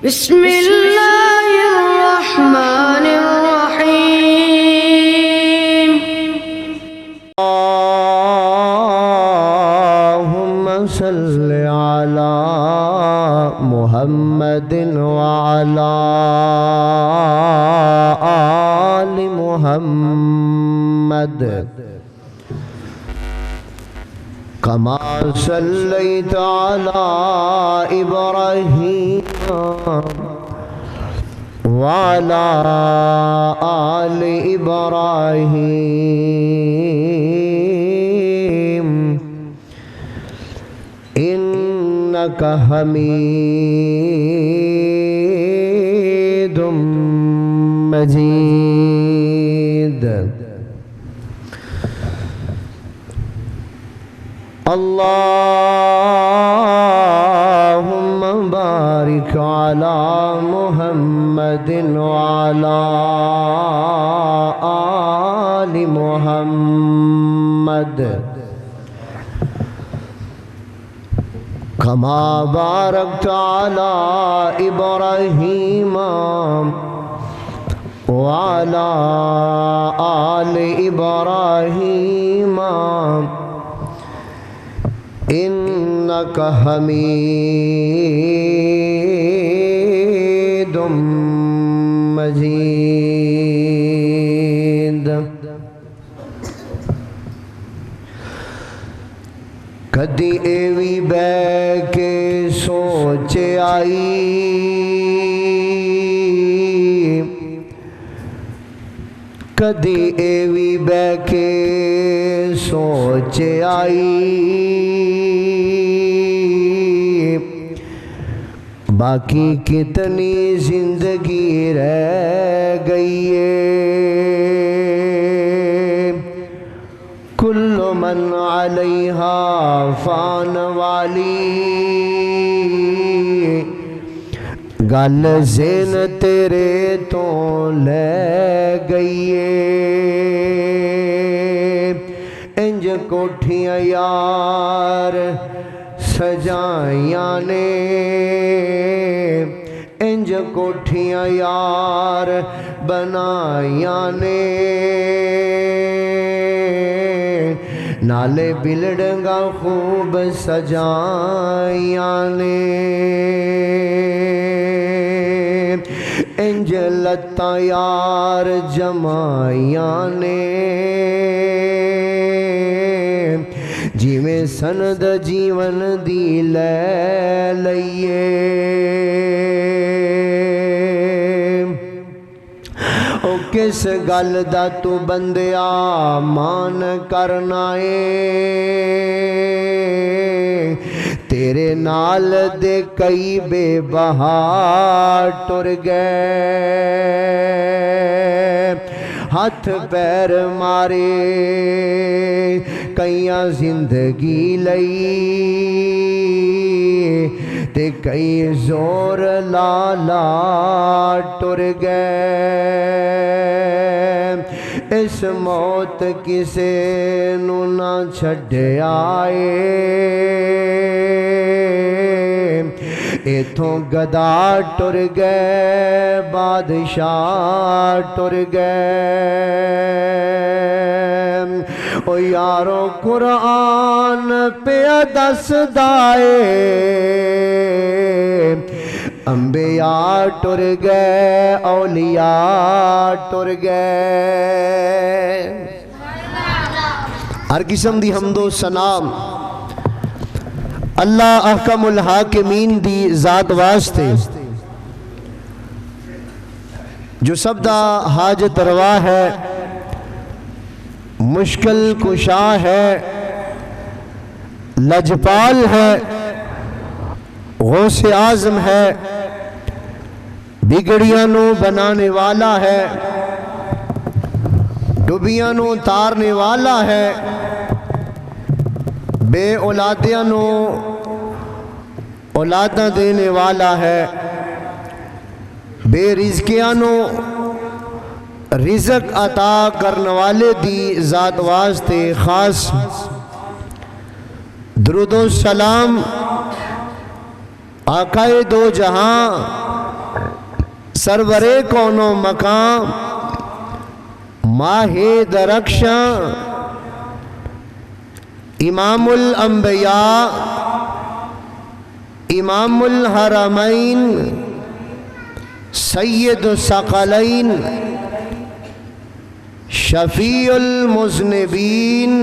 بسم اللہ الرحمن الرحیم اللہم صلی علی محمد وعلی آل محمد کما صلیت علی ابراہیم وعلی آل ابراہیم انک حمید مجید اللہم بارک علی محمد وعلی آل محمد کما بارکت علی ابراہیم وعلی آل ابراہیم انک حمید مجید کدی ایوی بے کے سوچ آئی کدی ایوی بے کے سوچ آئی باقی کتنی زندگی رہ گئی ہے کل من علیہا فان والی گل زین تیرے تو لے گئی ہے انج کوٹھیاں یار سجائیاں نے انج کوٹھیاں یار بنائیاں نے نالے بلڈنگا خوب سجائیاں نے انج لتا یار جمائیاں نے جیویں سند جیون دی لے لئیے او کس گل دا تو بندیا مان کرنا ہے تیرے نال دے کئی بے بہا ٹر گئے ہاتھ پیر مارے کئیاں زندگی لئی تے کئی زور لالا ٹر گئے اس موت کسے نو نہ چھڑے آئے ایتھوں گدا ٹر گئے بادشاہ ٹر گئے او یارو قرآن پہ دس دائے انبیاء ٹر گئے اولیاء ٹر گئے ہر قسم دی حمد و ثنا اللہ احکم الحاکمین دی ذات واسطے جو سب دا حاجت روا ہے مشکل کشا ہے لجپال ہے غوث اعظم ہے بگڑیاں نو بنانے والا ہے ڈوبیاں نو تارنے والا ہے بے اولادیاں نو اولاداں دینے والا ہے بے رزقیاں نو رزق عطا کرنے والے دی ذات واسطے خاص درود و سلام آقائے دو جہاں سرورے کونو مقام ماہ درخشاں امام الانبیاء امام الحرمین سید الثقلین شفیع المذنبین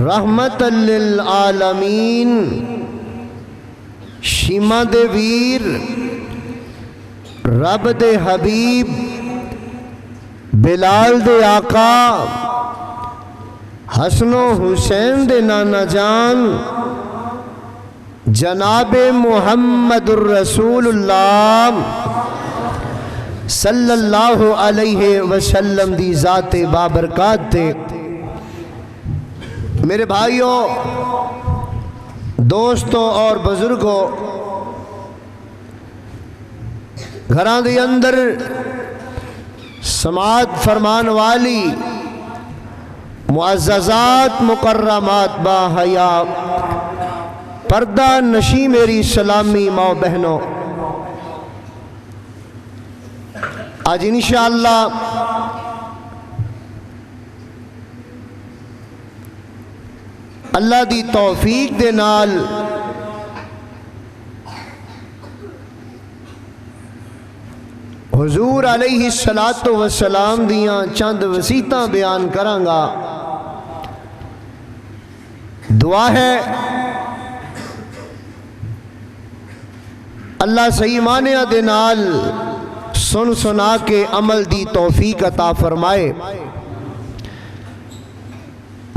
رحمت للعالمین شیما دے ویر رب دے حبیب بلال دے آقا حسن و حسین دے نانا جان جناب محمد الرسول اللہ صلی اللہ علیہ وسلم دی ذات بابرکات تے میرے بھائیوں دوستوں اور بزرگوں گھراں دے اندر سماعت فرمان والی معززات مکرمات با حیا پردہ نشی میری سلامی ماں بہنوں آج انشاءاللہ اللہ دی توفیق دے نال حضور علیہ السلام دیاں چند وسیطاں بیان کراں گا دعا ہے اللہ صحیح معنی دے نال سن سنا کے عمل دی توفیق عطا فرمائے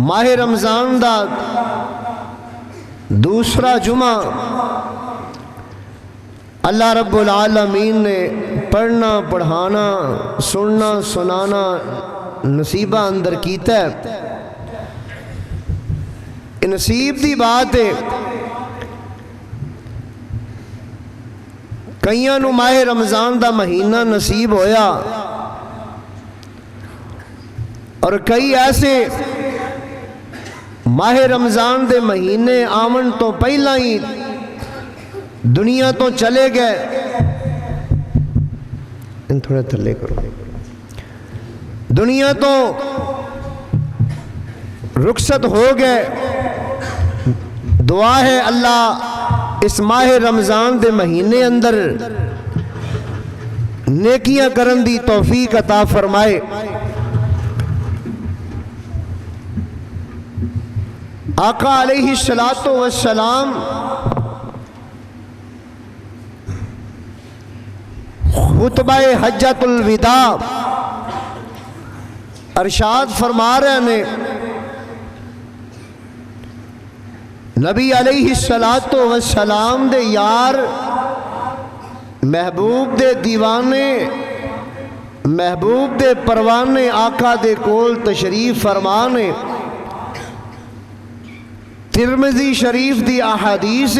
ماہ رمضان دا دوسرا جمعہ اللہ رب العالمین نے پڑھنا پڑھانا سننا سنانا نصیبہ اندر کیتا ہے نصیب دی بات ہے کئیاں نو ماہ رمضان دا مہینہ نصیب ہویا اور کئی ایسے ماہ رمضان دے مہینے آمن تو پہلا ہی دنیا تو چلے گئے تھوڑا تھلے کرو دنیا تو رخصت ہو گئے دعا ہے اللہ اس ماہ رمضان دے مہینے اندر نیکیاں کرن دی توفیق عطا فرمائے آقا علیہ السلام خطبہ حجۃ الوداع ارشاد فرما رہے ہیں نبی علیہ السلام دے یار محبوب دے دیوانے محبوب دے پروانے آقا دے کول تشریف فرمانے ترمذی شریف دی احادیث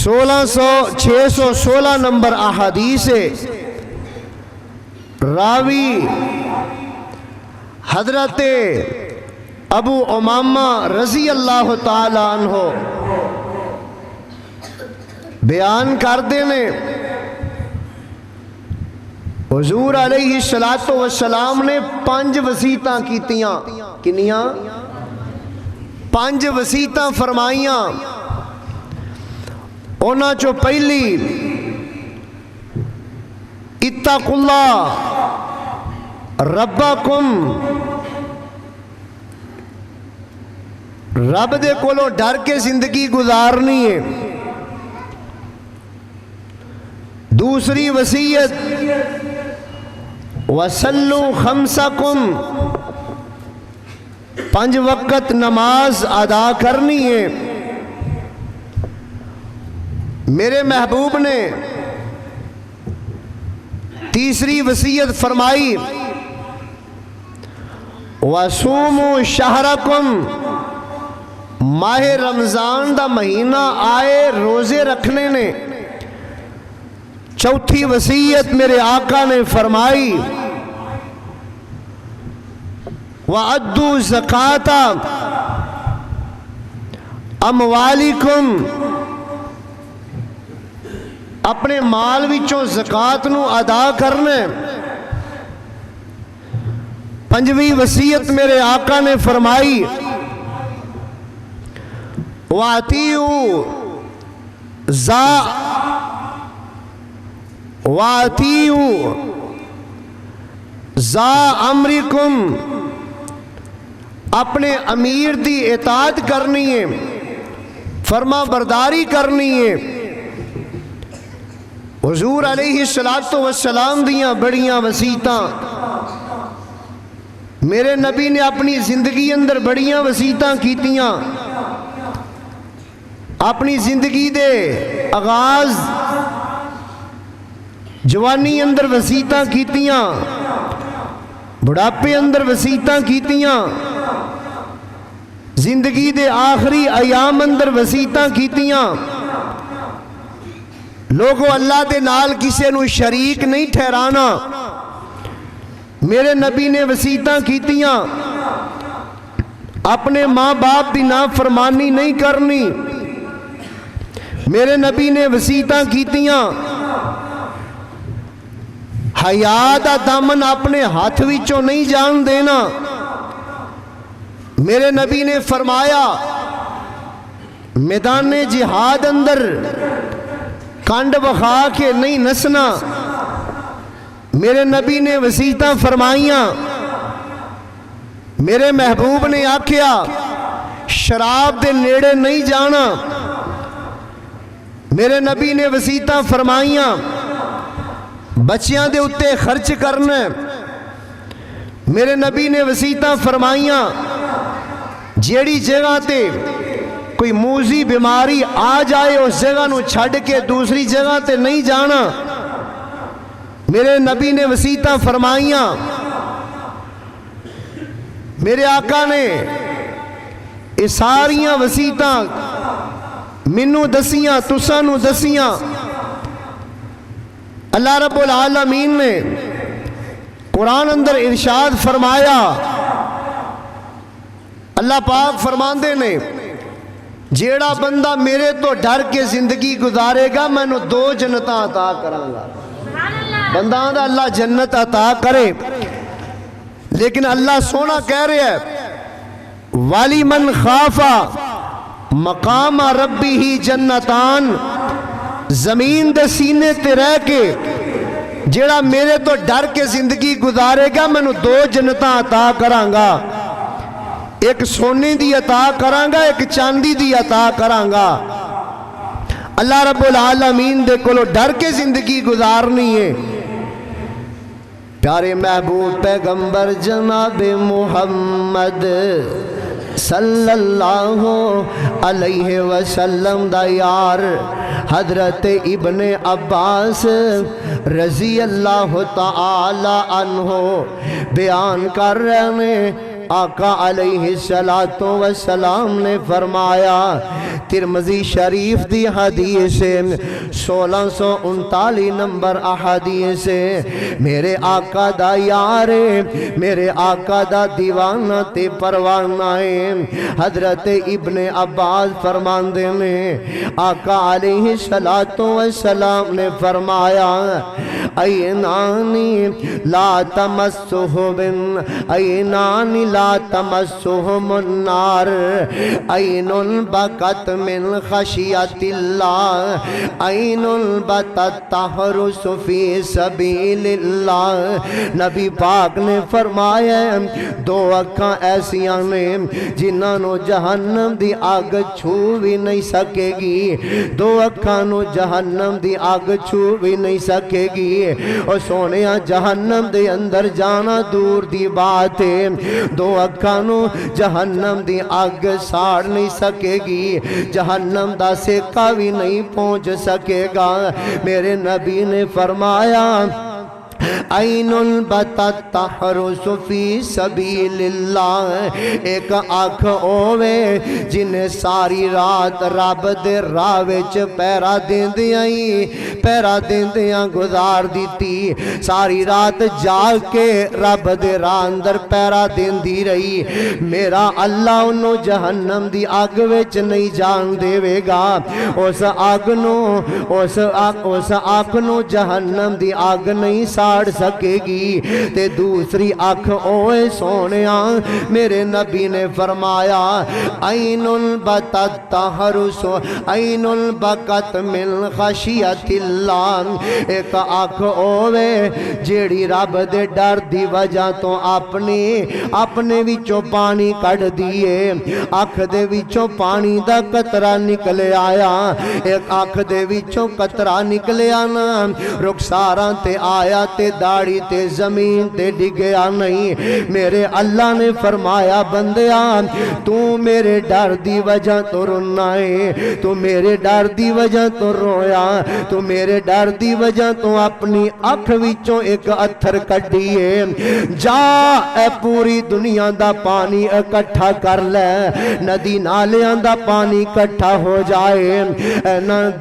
616 نمبر احادیث راوی حضرت ابو امامہ رضی اللہ تعالی عنہ بیان کر دینے حضور علیہ السلام نے 5 وصیتاں کیتیاں کنیاں 5 وصیتاں فرمائیاں اونا چو پہلی اتقوا اللہ ربکم رب دے کولو ڈر کے زندگی گزارنی ہے دوسری وصیت وَصَلُّوا خَمْسَكُمْ 5 وقت نماز ادا کرنی ہے میرے محبوب نے تیسری وصیت فرمائی وَصُومُوا شَهْرَكُمْ ماہ رمضان دا مہینہ آئے روزے رکھنے نے چوتھی وصیت میرے آقا نے فرمائی وَأَدُّوا زَكَاةَ أَمْوَالِكُمْ اپنے مال وچوں زکات نو ادا کرنا ہے۔ پنجویں وصیت میرے آقا نے فرمائی وَأَطِيعُوا ذَا أَمْرِكُمْ، اپنے امیر دی اطاعت کرنی ہے، فرما برداری کرنی ہے۔ حضور علیہ السلام دیاں بڑیاں وصیتاں میرے نبی نے اپنی زندگی اندر بڑیاں وصیتاں کیتیاں۔ اپنی زندگی دے آغاز جوانی اندر وصیتاں کیتیاں، بڑھاپے اندر وصیتاں کیتیاں، زندگی دے آخری ایام اندر وصیتاں کیتیاں۔ لوگوں اللہ دے نال کسے نو شریک نہیں ٹھہرانا، میرے نبی نے وصیتاں کیتیاں۔ اپنے ماں باپ دی نافرمانی نہیں کرنی، میرے نبی نے وصیتاں کیتیاں۔ حیا دا دامن اپنے ہاتھ وچوں نہیں جان دینا، میرے نبی نے فرمایا میدان جہاد اندر کانڈ بخا کے نہیں نسنا، میرے نبی نے وصیتاں فرمائیاں۔ میرے محبوب نے آکھیا شراب دے نیڑے نہیں جانا، میرے نبی نے وصیتاں فرمائیاں۔ بچیاں دے اتے خرچ کرنا، میرے نبی نے وصیتاں فرمائیاں۔ جیڑی جگہ تے کوئی موذی بیماری آ جائے اس جگہ نو چھڑ کے دوسری جگہ تے نہیں جانا، میرے نبی نے وصیتاں فرمائیاں۔ میرے آقا نے یہ ساریاں وصیتاں منو دسیاں، تساں نو دسیاں۔ اللہ رب العالمین نے قرآن اندر ارشاد فرمایا، اللہ پاک فرماندے نے جیڑا بندہ میرے تو ڈر کے زندگی گزارے گا میں نو 2 جنتاں عطا کراں گا۔ بندہ دا اللہ جنت عطا کرے، لیکن اللہ سونا کہہ رہے ہے وَلِمَنْ خَافَ مقام ربی ہی جنتان، زمین دے سینے تے رہ کے جیڑا میرے تو ڈر کے زندگی گزارے گا میں نو 2 جنتاں عطا کراں گا، ایک سونے دی عطا کراں گا، ایک چاندی دی عطا کراں گا۔ اللہ رب العالمین دے کولو ڈر کے زندگی گزارنی ہے۔ پیارے محبوب پیغمبر جناب محمد صلی اللہ علیہ وسلم دا یار حضرت ابن عباس رضی اللہ تعالی عنہ بیان کر رہے ہیں، آقا علیہ السلام نے فرمایا، ترمذی شریف دی حدیث 1639 نمبر احادیث، میرے آقا دا یار میرے آقا دا دیوانہ تے پروانہ ہے۔ حضرت ابن عباس فرماندے نے آقا علیہ السلام نے فرمایا اینانی لا تمسہم اینانی لا تمسہم النار، عین بکت من خشیت اللہ، عین بتت تحرس فی سبیل اللہ۔ نبی پاک نے فرمایا 2 اکھاں ایسیاں نے جنہاں نو جہنم دی آگ چھو بھی نہیں سکے گی، 2 اکھاں نو جہنم دی آگ چھو بھی نہیں سکے گی۔ اور سونیا جہنم دے اندر جانا دور دی بات ہے، 2 اکھاں نو جہنم دی آگ ساڑ نہیں سکے گی، جہنم دا سیکا بھی نہیں پہنچ سکے گا۔ میرے نبی نے فرمایا عینٌ بتت تحرس فی سبیل اللہ، ایک اکھ ہووے جنہیں ساری رات رب دے راہ وچ پیرا دیندیاں گزار دیتی، ساری رات جاگ کے رب دے راہ اندر پیرا دیندی رہی۔ میرا اللہ انہوں جہنم دی اگ وچ نہیں جان دے وے گا، اس اگ نو جہنم دی اگ نہیں ساڑ سکے گی۔ تے دوسری اکھ اوے سونیا میرے نبی نے فرمایا عین بتت تحرس، عین بکت من خشیت اللہ، ایک اکھ اوے جیڑی رب دے ڈر دی وجہ تو اپنے وچوں پانی کڈ دیے، اکھ دے وچوں پانی دا قطرہ نکلے آیا، ایک اکھ دے وچوں قطرہ نکلے آنا رخساراں تے آیا تے داڑھی تے زمین تے ڈگیا نہیں۔ میرے اللہ نے فرمایا بندیا تو میرے ڈر دی وجہ تو رونا ہے، تو میرے ڈر دی وجہ تو رویا، تو میرے ڈر دی وجہ تو اپنی اکھ وچوں ایک اتھر کڈیے، جا اے پوری دنیا دا پانی اکٹھا کر لے، ندی نالیاں دا پانی اکٹھا ہو جائے،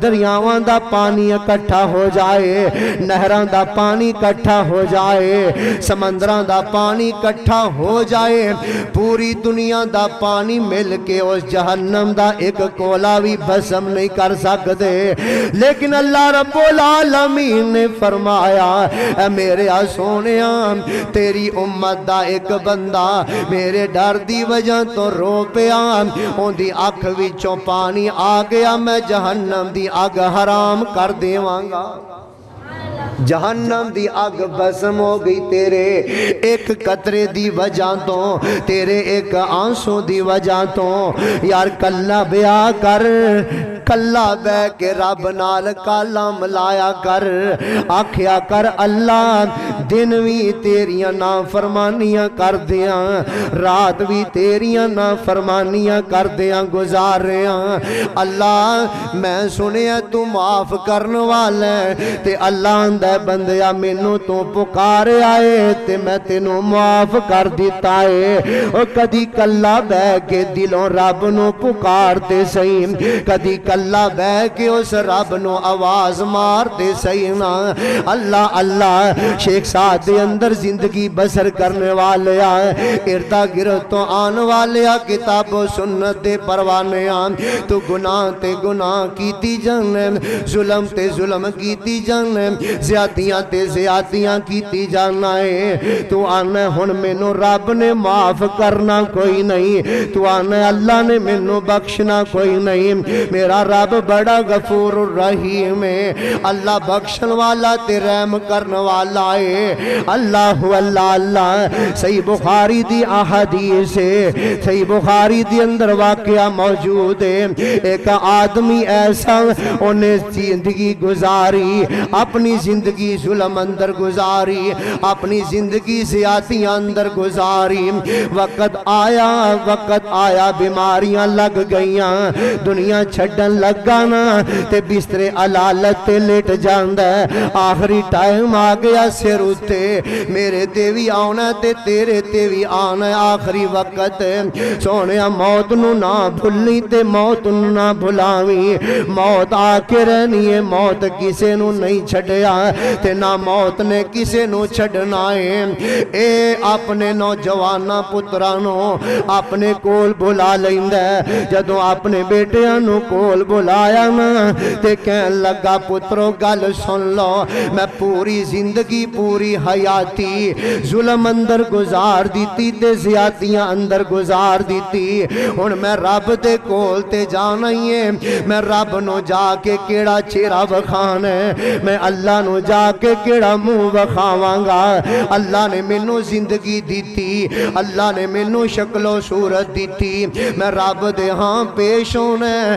دریاواں دا پانی اکٹھا ہو جائے، نہراں دا پانی اکٹھا ہو جائے، سمندراں دا پانی اکٹھا ہو جائے، پوری دنیا دا پانی مل کے اس جہنم دا ایک کولا بھی بھسم نہیں کر سکتے، لیکن اللہ رب العالمین نے فرمایا اے میرے سونیاں تیری امت دا ایک بندہ میرے ڈر دی وجہ تو رو پیا، اون دی اکھ وچوں پانی آ گیا، میں جہنم دی اگ حرام کر دیواں گا، جہنم دی اگ بسم ہو گئی تیرے ایک قطرے دی وجہ تو، تیرے ایک آنسوں دی وجہ تو۔ یار کلا بیا کر، کلا بے کے رب نال کالا ملایا کر، آکھیا کر اللہ دن بھی تیریاں نافرمانیاں کر دیاں، رات بھی تیریاں نافرمانیاں کر دیاں گزار رہاں، اللہ میں سنیا تو معاف کرن والا ہے، تے اللہ اندے بندیا مینوں تو پکار آئے تے میں تینوں معاف کر دیتا ہے۔ اور کدی کلا بے کے دلوں رب نو پکار تے سہی، کدی کلا بے کے اس رب نو آواز مار تے سہی نا، اللہ اللہ شیخ سعد دے اندر زندگی بسر کرنے والے آئے، اردا گرد تو آن والے آ، کتاب و سنت دے پروانے آن، تو گناہ تے گناہ کیتی جانے، ظلم تے ظلم کیتی جانے، زیادیاں تے زیادیاں کیتی جانا ہے، تو آنا ہن مینوں رب نے معاف کرنا کوئی نہیں، تو آنا اللہ نے مینوں بخشنا کوئی نہیں، میرا رب بڑا غفور الرحیم ہے، اللہ بخشن والا تے رحم کرن والا ہے، اللہ اللہ اللہ۔ صحیح بخاری دی احادیث ہے، صحیح بخاری دی اندر واقعہ موجود ہے، ایک آدمی ایسا انہیں زندگی گزاری، اپنی زندگی ظلم اندر گزاری، اپنی زندگی زیادتیاں اندر گزاری، وقت آیا بیماریاں لگ گئیاں، دنیا چھڑن لگانا تے بسترے علالت تے لیٹ جاندہ، آخری ٹائم آ گیا سر اتے، میرے تے بھی آنا تے تیرے تے بھی آنا، آخری وقت سونیا موت نو نہ بھلی تے موت نو نہ بھلاوی، موت آ کے رہنی ہے، موت کسے نو نہیں چھڑیا تے نہ موت نے کسے نو چھڑنا ہے، اے اپنے نوجوانہ پترانو اپنے کول بھلا لیندہ، جدوں اپنے بیٹیانو کول بھلایا نا تے کہن لگا پترو گل سن لو، میں پوری زندگی پوری حیاتی ظلم اندر گزار دیتی تے زیادتیاں اندر گزار دیتی، ہن میں رب دے کول تے جانا ہی ہے، میں رب نو جا کے کیڑا چہرہ وکھانا ہے، میں اللہ نو جا کے کیڑا منہ وکھاواں گا، اللہ نے مینوں زندگی دیتی، اللہ نے مینوں شکل و صورت دیتی، میں رب دے ہاں پیش ہونا ہے،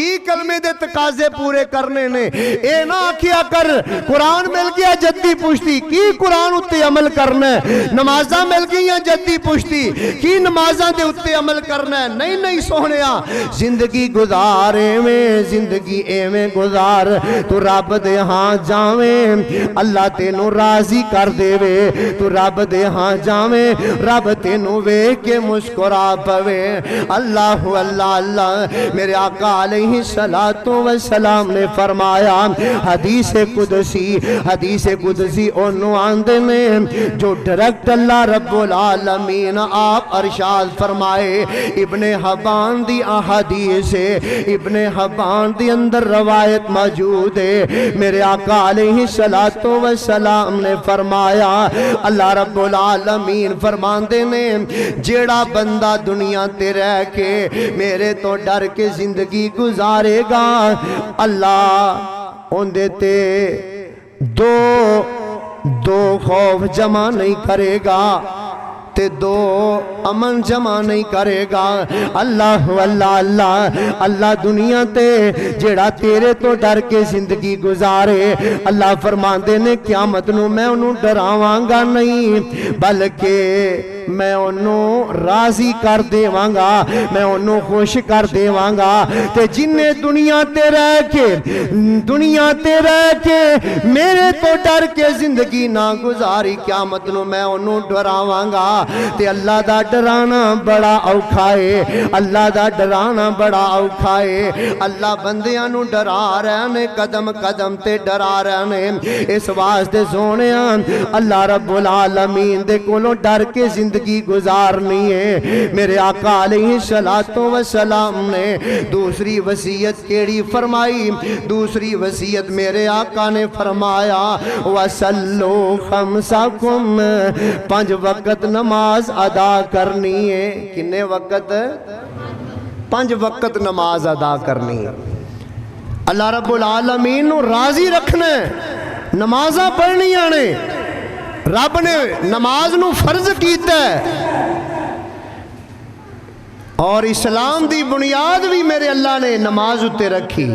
کی کلمے دے تقاضے پورے کرنے نے اے نہ آکھیا کر قرآن مل گیا جدی پشتی کی قرآن اتے عمل کرنا ہے نمازاں مل گیا جدی پشتی کی نمازاں دے اتے عمل کرنا ہے نہیں نہیں سونیا زندگی گزارے میں زندگی ایویں گزار تو رب دے ہاں جاویں اللہ تینوں راضی کر دے وے تو رب دے ہاں جاویں رب تینوں ویکھ کے مسکرا پوے اللہ اللہ اللہ میرے آقا علیہ السلام نے فرمایا حدیث قدسی انہوں آندے نے جو ڈائریکٹ اللہ رب العالمین آپ ارشاد فرمائے ابن حبان دی احادیث ابن حبان دی اندر روایت موجود ہے میرے آقا علیہ السلام نے فرمایا اللہ رب العالمین فرماندے نے جیڑا بندہ دنیا تے رہ کے میرے تو ڈر کے زندگی گزارے گا اللہ ان دیتے دو خوف جمع نہیں کرے گا تے دو امن جمع نہیں کرے گا اللہ اللہ اللہ اللہ دنیا تے جیڑا تیرے تو ڈر کے زندگی گزارے اللہ فرماندے نے قیامت نو میں انہوں ڈراواں گا نہیں بلکہ میں انہوں راضی کر دے وانگا میں انہوں خوش کر دے وانگا تے جنہیں دنیا تے رہ کے میرے تو ڈر کے زندگی نہ گزاری قیامت نو میں انہوں ڈراواں گا تے اللہ دا ڈرانا بڑا اوکھا ہے اللہ دا ڈرانا بڑا اوکھا ہے اللہ بندیاں نو ڈرا رہے نے قدم قدم تے ڈرا رہے نے اس واسطے سونیاں اللہ رب العالمین دے کولوں ڈر کے زندگی گزارنی ہے میرے آقا علیہ السلام نے دوسری وصیت کیڑی فرمائی دوسری وصیت میرے آقا نے فرمایا وَسَلُّوا خَمْسَكُمْ 5 وقت نماز ادا کرنی ہے کنے وقت 5 وقت نماز ادا کرنی ہے اللہ رب العالمین نو راضی رکھنا ہے نمازاں پڑھنی آنے رب نے نماز نو فرض کیتا ہے اور اسلام دی بنیاد بھی میرے اللہ نے نماز اتے رکھی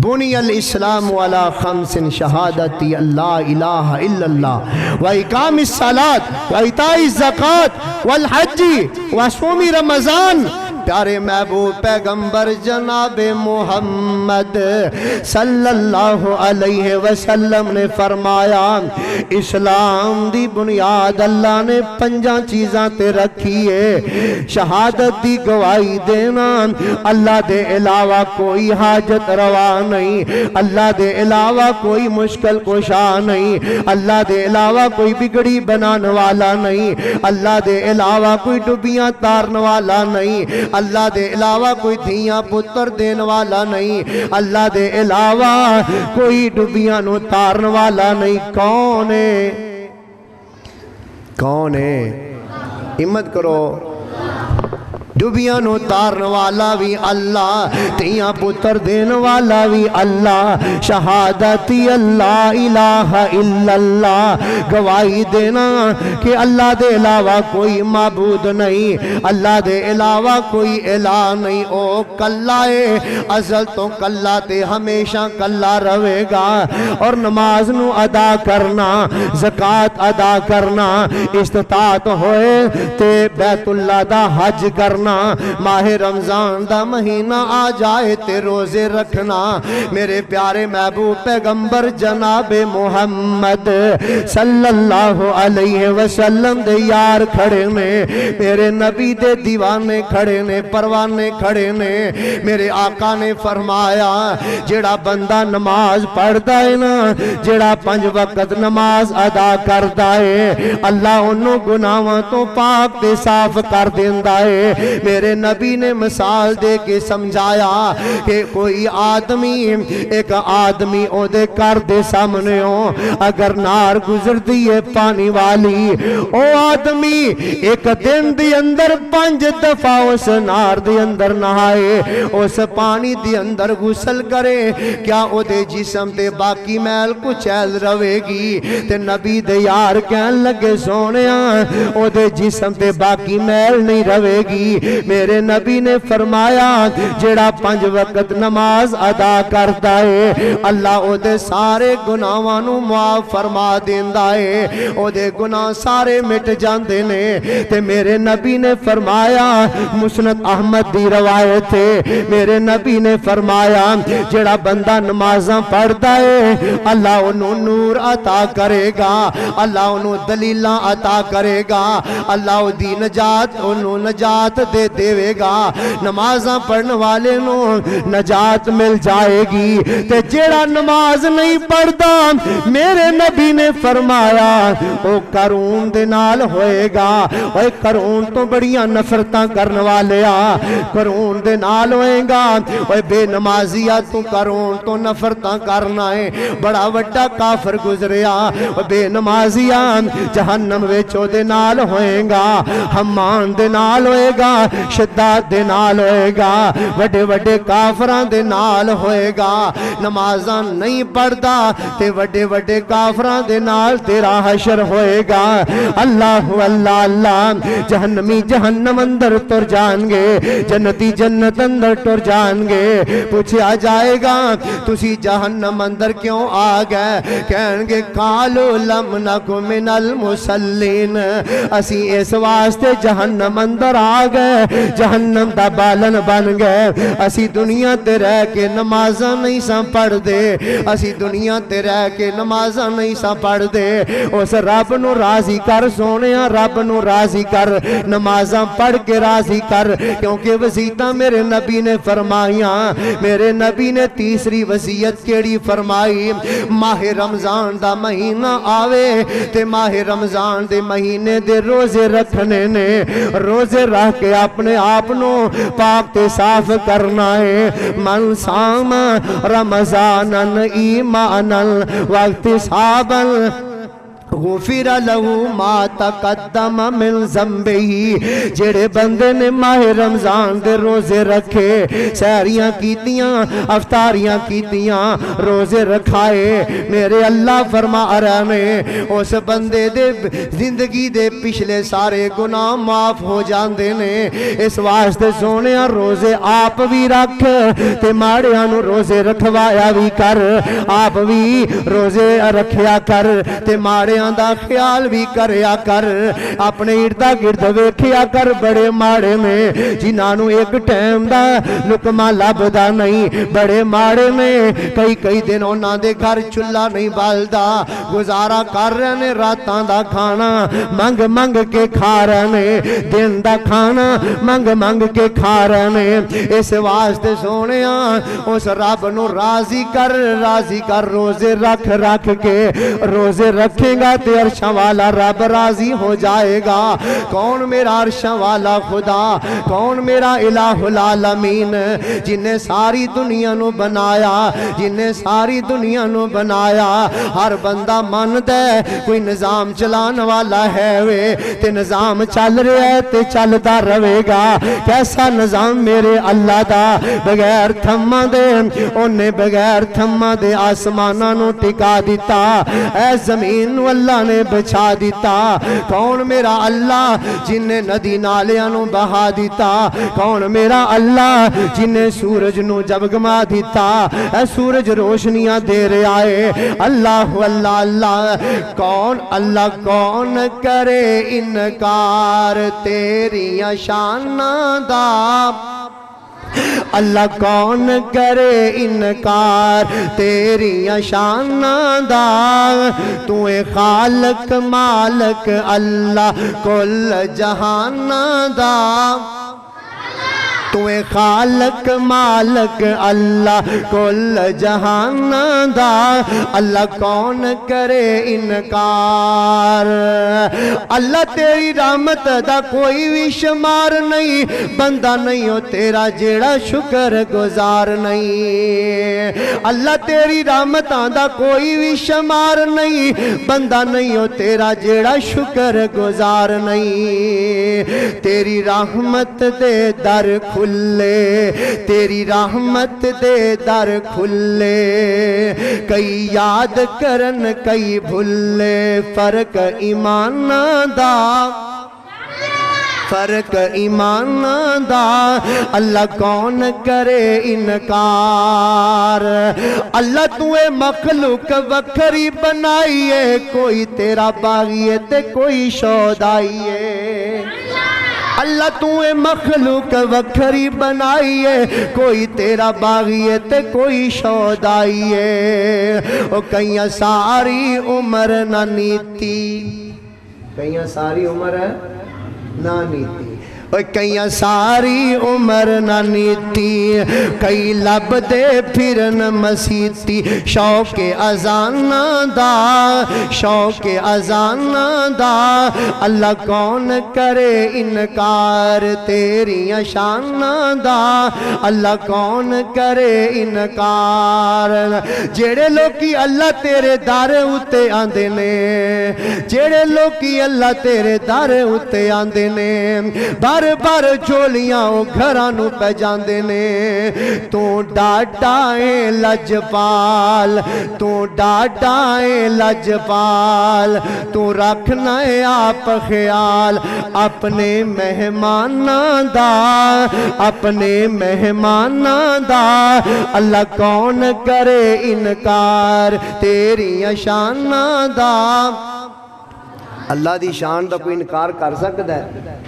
بنی الاسلام علی 5 شہادتی اللہ الہ الا اللہ و اقام الصلاۃ و ایتاء الزکاۃ والحج و صوم رمضان پیارے محبوب پیغمبر جناب محمد صلی اللہ علیہ وسلم نے فرمایا اسلام دی بنیاد اللہ نے 5 چیزاں تے رکھی ہے شہادت دی گواہی دینا اللہ دے علاوہ کوئی حاجت روا نہیں اللہ دے علاوہ کوئی مشکل کشا نہیں اللہ دے علاوہ کوئی بگڑی بنانے والا نہیں اللہ دے علاوہ کوئی ڈبیاں تارنے والا نہیں اللہ دے علاوہ کوئی دھیاں پتر دین والا نہیں اللہ دے علاوہ کوئی ڈبیاں نو تارن والا نہیں کون ہے ہمت کرو ڈبیاں نو تارن والا بھی اللہ تیاں پتر دین والا بھی اللہ شہادتی اللہ الہ الا اللہ گواہی دینا کہ اللہ دے علاوہ کوئی معبود نہیں اللہ دے علاوہ کوئی الہ نہیں او کلہ ہے ازل تو کلہ تے ہمیشہ کلہ رہے گا اور نماز نو ادا کرنا زکاة ادا کرنا استطاعت ہوئے تے بیت اللہ دا حج کرنا ماہ رمضان دا مہینہ آ جائے تے روزے رکھنا میرے پیارے محبوب پیغمبر جناب محمد صلی اللہ علیہ وسلم دے یار کھڑے نے میرے نبی دے دیوانے کھڑے نے پروانے کھڑے نے میرے آقا نے فرمایا جڑا بندہ نماز پڑھتا ہے نا جڑا 5 وقت نماز ادا کرتا ہے اللہ انہوں گناہاں تو پاک تے صاف کر دیندہ ہے میرے نبی نے مثال دے کے سمجھایا کہ کوئی آدمی ایک آدمی او دے کر دے سامنے ہو اگر نار گزر دیئے پانی والی او آدمی ایک دن دی اندر 5 دفعہ اس نار دی اندر نہائے اس پانی دی اندر غسل کرے کیا او دے جسم تے باقی میل کو چیل روے گی تے نبی دے یار کہن لگے سونیا او دے جسم تے باقی میل نہیں روے گی میرے نبی نے فرمایا جڑا 5 وقت نماز ادا کرتا ہے اللہ او دے سارے گناہاں نو معاف فرما دیندا ہے او دے گناہ سارے مٹ جاندے نے تے میرے نبی نے فرمایا مسند احمد دی روایت ہے میرے نبی نے فرمایا جڑا بندہ نمازاں پڑھدا ہے اللہ انہوں نور عطا کرے گا اللہ انہوں دلیلاں عطا کرے گا اللہ دی نجات انہوں نجات دے دے گا نمازاں پڑھنے والے نو نجات مل جائے گی تے جڑا نماز نہیں پڑھدا میرے نبی نے فرمایا او قارون دے نال ہوئے گا اوے قارون تو بڑیاں نفرتاں کرنے والے قارون دے نال ہوئے گا اوے بے نمازیہ تو قارون تو نفرتاں کرنا ہے بڑا وڈا کافر گزریا بے نمازیہ جہنم وچوں دے نال ہوئے گا حمان دے نال ہوئے گا شداد دے نال ہوئے گا وڈے وڈے کافران دے نال ہوئے گا نمازاں نہیں پڑھدا تے وڈے وڈے کافران دے نال تیرا حشر ہوئے گا اللہ اللہ اللہ جہنمی جہنم اندر تر جان گے جنتی جنت اندر تر جان گے پوچھا جائے گا تسی جہنم اندر کیوں آ گئے کہیں گے قالو لم نکو من المصلین اسی اس واسطے جہنم اندر آ گئے جہنم دا بالن بن گئے اسی دنیا تے رہ کے نمازاں نہیں سا پڑھ دے اسی دنیا تے رہ کے نمازاں نہیں سا پڑھ دے اس رب نو راضی کر سونیا رب نو راضی کر نمازاں پڑھ کے راضی کر کیونکہ وصیتاں میرے نبی نے فرمائیاں میرے نبی نے تیسری وصیت کیڑی فرمائی ماہ رمضان دا مہینہ آوے تے ماہ رمضان دے مہینے دے روزے رکھنے نے روزے رکھ کے اپنے آپنوں پاک تے صاف کرنا ہے من سام رمضانن ایمانن واحتسابا غفر لہو ما تقدم من ذنبہی جڑے بندے نے ماہ رمضان دے روزے رکھے سحریاں کیتیاں افطاریاں کیتیاں روزے رکھائے میرے اللہ فرما رہے نے اس بندے دے زندگی دے پچھلے سارے گناہ معاف ہو جاندے نے اس واسطے سونیا روزے آپ بھی رکھ تے ماڑیاں نو روزے رکھوایا بھی کر آپ بھی روزے رکھیا کر تے ماڑیاں دا خیال بھی کریا کر اپنے اردہ گرد ویکھیا کر بڑے ماڑے میں جنہاں نو ایک ٹائم دا لقمہ لبدا نہیں بڑے ماڑے میں کئی دن انہاں دے گھر چولہا نہیں بالدا گزارا کر رہے نے راتاں دا کھانا منگ منگ کے کھا رہے نے دن دا کھانا منگ منگ کے کھا رہے نے اس واسطے سونیا اس رب نو راضی کر روزے رکھ رکھ کے روزے رکھے گا تے عرشاں والا رب راضی ہو جائے گا کون میرا عرشاں والا خدا کون میرا الہ العالمین جن نے ساری دنیا نو بنایا جن نے ساری دنیا نو بنایا ہر بندہ من دے کوئی نظام چلان والا ہے وے تے نظام چل رہا ہے تے چلتا رہے گا کیسا نظام میرے اللہ دا بغیر تھما دے انہیں بغیر تھما دے آسمانہ نو ٹکا دیتا اے زمین نو اللہ نے بچا دیتا کون میرا اللہ جن نے ندی نالیاں نو بہا دیتا کون میرا اللہ جن نے سورج نو جگمگا دیتا اے سورج روشنیاں دے رہا ہے اللہ اللہ اللہ اللہ کون کرے انکار تیریاں شاناں دا اللہ کون کرے انکار تیریاں شاناں دا تو اے خالق مالک اللہ کل جہاناں دا تو اے خالق مالک اللہ کل جہان دا اللہ کون کرے انکار اللہ تیری رحمت دا کوئی بھی شمار نہیں بندہ نہیں ہو تیرا جیڑا شکر گزار نہیں اللہ تیری رحمت دا کوئی بھی شمار نہیں بندہ نہیں ہو تیرا جیڑا شکر گزار نہیں تیری رحمت دے در کھلے تیری رحمت دے در کھلے کئی یاد کرن کئی بھلے فرق ایمان دا فرق ایمان دا اللہ کون کرے انکار اللہ تو اے مخلوق وکھری بنائیے کوئی تیرا باغی تے کوئی شودائی ہے اللہ تو اے مخلوق وکھری بنائیے کوئی تیرا باغی تے کوئی شودائی ہے او کئیاں ساری عمر نہ نیتی کئیاں ساری عمر نہ نیتی کئیاں ساری عمر نہ نیتی کئی لب دے پھرن مسیتی شوق اذان دا شوق اذان دا اللہ کون کرے انکار تیری شان دا اللہ کون کرے انکار جیڑے لوکی اللہ تیرے دار اتے آندے نے جیڑے لوکی اللہ تیرے دار اتے آندے نے بار بار جولیاں او گھرانو پہ جاندے نے تو ڈاڈائیں لجپال تو ڈاڈائیں لجپال تو رکھنا ہے آپ خیال اپنے مہمان دا اپنے مہمان دا اللہ کون کرے انکار تیری شان دا اللہ دی شان دا کوئی انکار کر سکتا ہے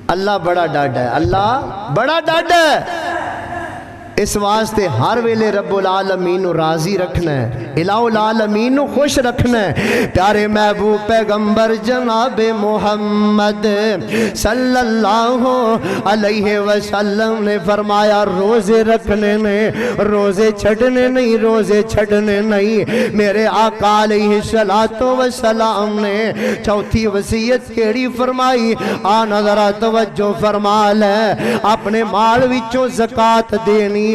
اللہ بڑا ڈاڈا ہے اللہ بڑا ڈاڈا ہے اس واسطے ہر ویلے رب العالمین راضی رکھنا ہے الہ العالمین خوش رکھنا ہے پیارے محبوب پیغمبر جناب محمد صلی اللہ علیہ وسلم نے فرمایا روزے رکھنے نے روزے چھڑنے نہیں روزے چھڑنے نہیں میرے آقا علیہ السلام نے چوتھی وصیت کیڑی فرمائی آنا ذرا توجہ فرما لے اپنے مال وچوں زکاة دینی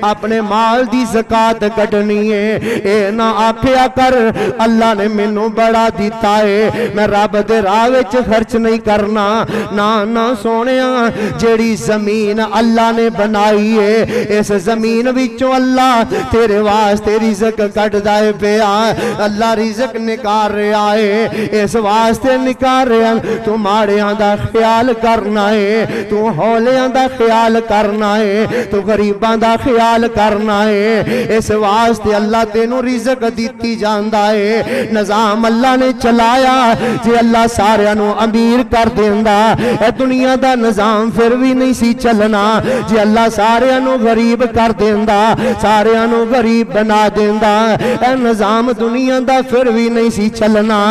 اپنے مال دی زکاة کٹنی ہے اے نہ آکھیا کر اللہ نے منوں بڑا دیتا ہے میں رب دے راہ وچ خرچ نہیں کرنا نہ سونیا جیڑی زمین اللہ نے بنائی ہے اس زمین وچوں اللہ تیرے واسطے رزق کٹ دائے پیا اللہ رزق نکار رہا ہے اس واسطے نکار رہا تو ماڑیاں دا خیال کرنا ہے تو ہولیاں دا خیال کرنا ہے تو غریب دا خیال کرنا ہے اس واسطے اللہ تینوں رزق دیتی جاندہ ہے نظام اللہ نے چلایا جے اللہ سارے انو امیر کر دیندہ اے دنیا دا نظام پھر بھی نہیں سی چلنا جے اللہ سارے انو غریب کر دیندہ سارے انو غریب بنا دیندہ اے نظام دنیا دا پھر بھی نہیں سی چلنا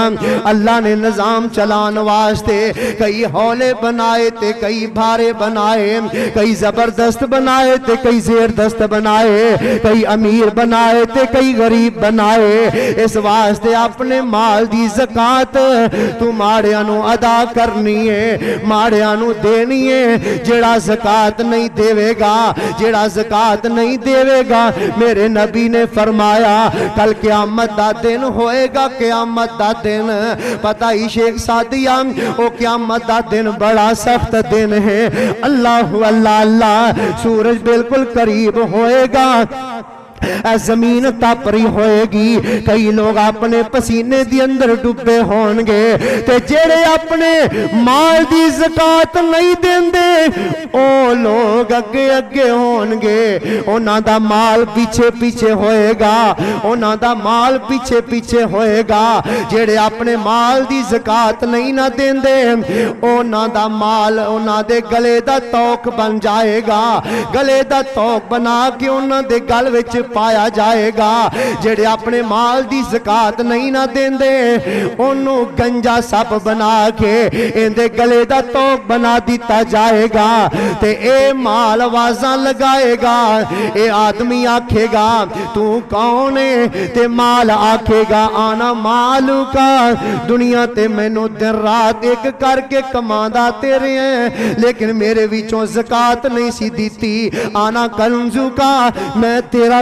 اللہ نے نظام چلان واسطے کئی ہولے بنائے تے کئی بھارے بنائے کئی زبردست بنائے تے کئی زیر دست بنائے کئی امیر بنائے تے کئی غریب بنائے اس واسطے اپنے مال دی زکاة تو ماڑیانو ادا کرنی ہے ماڑیانو دینی ہے جیڑا زکاة نہیں دیوے گا جیڑا زکاة نہیں دیوے گا میرے نبی نے فرمایا کل قیامت دا دن ہوئے گا قیامت دا دن پتہ ہی شیخ سعدیہ او قیامت دا دن بڑا سخت دن ہے اللہ اللہ اللہ سورج بالکل قریب ہوئے گا زمین تاپری ہوئے گی کئی لوگ اپنے پسینے دی اندر ڈبے ہونگے تے جیڑے اپنے مال دی زکاة نہیں دین دے او لوگ اگے اگے ہونگے اونا دا مال پیچھے پیچھے ہوئے گا اونا دا مال پیچھے پیچھے ہوئے گا جیڑے اپنے مال دی زکاة نہیں نہ دین دے اونا دا مال اونا دے گلے دا توک بن جائے گا گلے دا توک بنا کے اونا دے گل وچ پایا جائے گا جڑے اپنے مال دی زکاة نہیں نہ دین دے انہوں گنجا سب بنا کے اندے گلے دا توک بنا دیتا جائے گا تے اے مال آوازاں لگائے گا اے آدمی آکھے گا تو کون ہے تے مال آکھے گا آنا مالو کا دنیا تے میں نو دن رات ایک کر کے کماندہ تیرے ہیں لیکن میرے ویچوں زکاة نہیں سی دیتی آنا کنزو کا میں تیرا